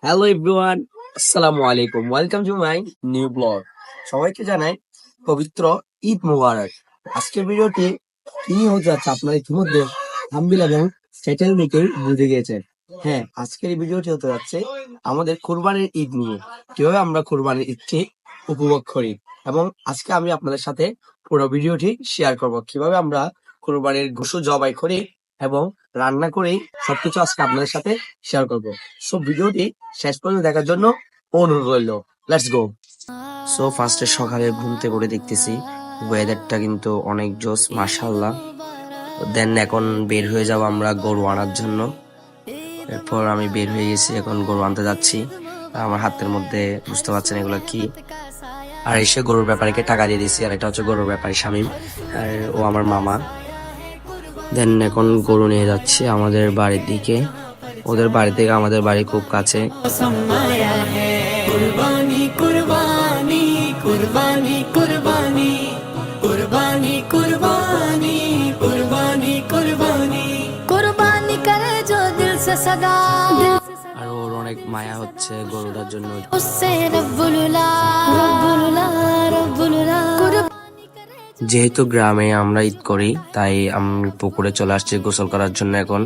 Hello everyone, আসসালামু আলাইকুম। Welcome to my new blog. সবাইকে জানাই পবিত্র ঈদ মোবারক। আজকের ভিডিওটি কি হতে যাচ্ছে আপনারা ইতিমধ্যে থাম্বনেল এবং টাইটেল দেখেই বুঝে গিয়েছেন। হ্যাঁ, আজকের এই ভিডিওটি হতে যাচ্ছে আমাদের কোরবানির ঈদ নিয়ে, কিভাবে আমরা কোরবানির ঈদটি উপভোগ করি। এবং আজকে আমি আপনাদের সাথে পুরো ভিডিওটি শেয়ার করব, কিভাবে আমরা কোরবানির পশু জবাই করি এবং রান্না করেই সবকিছু আজকে আপনাদের সাথে শেয়ার করব। সো ভিডিওটি শেষ পর্যন্ত দেখার জন্য অনুরোধ রইল। Let's go. সো ফার্স্টে সকালে ঘুম থেকে উঠে দেখতেছি ওয়েদারটা কিন্তু অনেক জোস, মাশাআল্লাহ। দেন এখন বের হয়ে যাব আমরা গরু আনার জন্য। এরপর আমি বের হয়ে গেছি, এখন গরু আনতে যাচ্ছি। আমার হাতের মধ্যে বুঝতে পারছেন এগুলো কি। আর এসে গরুর ব্যাপারীকে টাকা দিয়ে দিয়েছি, আর এটা হচ্ছে গরুর ব্যাপারী শামীম, আর ও আমার মামা। দেন এখন গরু নিয়ে যাচ্ছি আমাদের বাড়ির দিকে। ওদের বাড়ি থেকে আমাদের বাড়ি খুব কাছে। কুরবানি কুরবানি কুরবানি কুরবানি কুরবানি কুরবানি কুরবানি কুরবানি কুরবানি করে जो दिल से सदा। আর ওর অনেক মায়া হচ্ছে গরুটার জন্য। उससे रब्बुल उला रब्बुल उला रब्बुल उला। যেহেতু গ্রামে আমরা ঈদ করি, তাই আমি পুকুরে চলে আসছি গোসল করার জন্য এখন।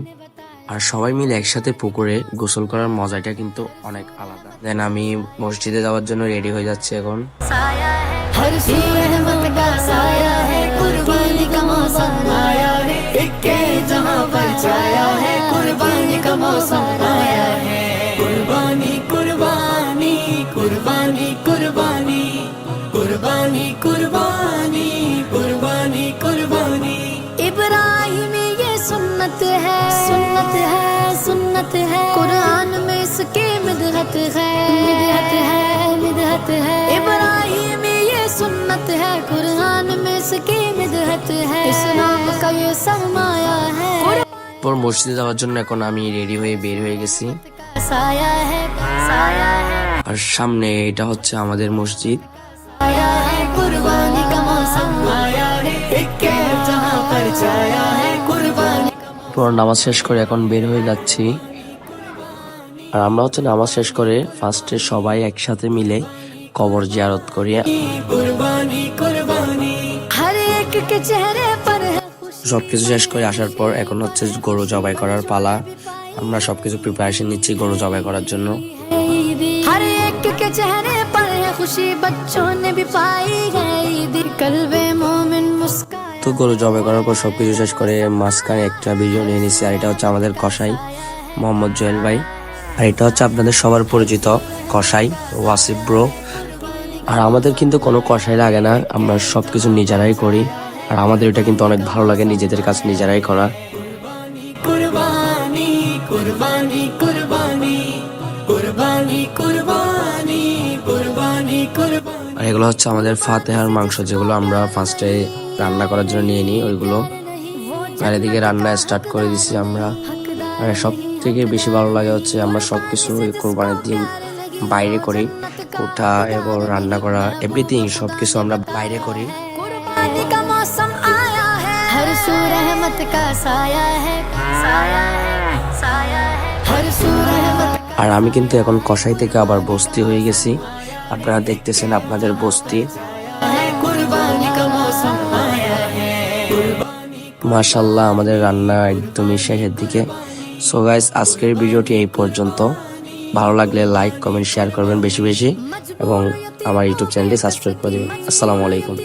আর সবাই মিলে একসাথে পুকুরে গোসল করার মজাটা কিন্তু অনেক আলাদা। দেন আমি মসজিদে যাওয়ার জন্য রেডি হয়ে যাচ্ছি এখন। हर सी रहमत का साया है, कुर्बानी का मौसम आया है, इक्के जहां पर छाया है, कुर्बानी का मौसम आया है। कुर्बानी कुर्बानी कुर्बानी कुर्बानी कुर्बानी कुर्बानी कुर्बानी कुर्बानी। इब्राहिम ये सुन्नत है, सुन्नत है, सुन्नत है। कुरान में इसकी मिदहत है, मिदहत है, मिदहत है। इब्राहिम ये सुन्नत है, कुरान में इसकी मिदहत है। इस्लाम का ये सरमाया है। পর মসজিদে যাওয়ার জন্য এখন আমি রেডি হয়ে বের হয়ে গেছি। साया है, साया है, আর সামনে এটা হচ্ছে আমাদের মসজিদ। साया है। कुर्बानी का मौसम आया है, इक्के जहां पर छाया है, कुर्बानी। পর নামাজ শেষ করে এখন বের হয়ে যাচ্ছি। আর আমরা হচ্ছে নামাজ শেষ করে ফার্স্টে সবাই একসাথে মিলে কবর জিয়ারত করি। कुर्बानी कुर्बानी हर एक के चेहरे पर है खुशी। সবকিছু শেষ করে আসার পর এখন হচ্ছে গরু জবাই করার পালা। আমরা সবকিছু প্রিপারেশন নিচ্ছি গরু জবাই করার জন্য। हर एक के चेहरे पर है खुशी, बच्चों ने भी पाई है ईद। कल्बे मोमिन मुस्कान। তো গরু জবাই করার পর সবকিছু শেষ করে মাঝখানে একটা ভিডিও নিয়ে নিচ্ছি। আর এটা হচ্ছে আমাদের কসাই মোহাম্মদ জুয়েল ভাই। আর এটা হচ্ছে আপনাদের সবার পরিচিত কসাই ওয়াসিফ ব্রো। আর আমাদের কিন্তু কোনো কসাই লাগে না, আমরা সবকিছু নিজেরাই করি। আর আমাদের এটা কিন্তু অনেক ভালো লাগে নিজেদের কাজ নিজেরাই করা। कुर्बानी कुर्बानी कुर्बानी कुर्बानी कुर्बानी कुर्बानी कुर्बानी। আর এগুলো হচ্ছে আমাদের ফাতেহার মাংস, যেগুলো আমরা ফার্স্টে রান্না করার জন্য নিয়ে নিই ওইগুলো। আর এদিকে রান্না স্টার্ট করে দিছি আমরা। আর সব থেকে বেশি ভালো লাগে হচ্ছে আমরা সবকিছু কোরবানির দিন বাইরে করি। ওঠা এবং রান্না করা এভরিথিং সবকিছু আমরা বাইরে করি। कुर्बानी का मौसम आया है, हर सू रहमत का साया है, साया है, साया है। हर सू रहमत আর আমি কিন্তু এখন কসাই থেকে আবার বস্তি হয়ে গেছি। আপনারা দেখতেছেন আপনাদের বস্তি। है, कुर्बानी का मौसम आया है। মাশাআল্লাহ আমাদের রান্না একদমই শেষের দিকে। সো গাইস, আজকের ভিডিওটি এই পর্যন্ত। ভালো লাগলে লাইক কমেন্ট শেয়ার করবেন বেশি বেশি, এবং আমার ইউটিউব চ্যানেলটি সাবস্ক্রাইব করে দেবেন। আসসালামু আলাইকুম।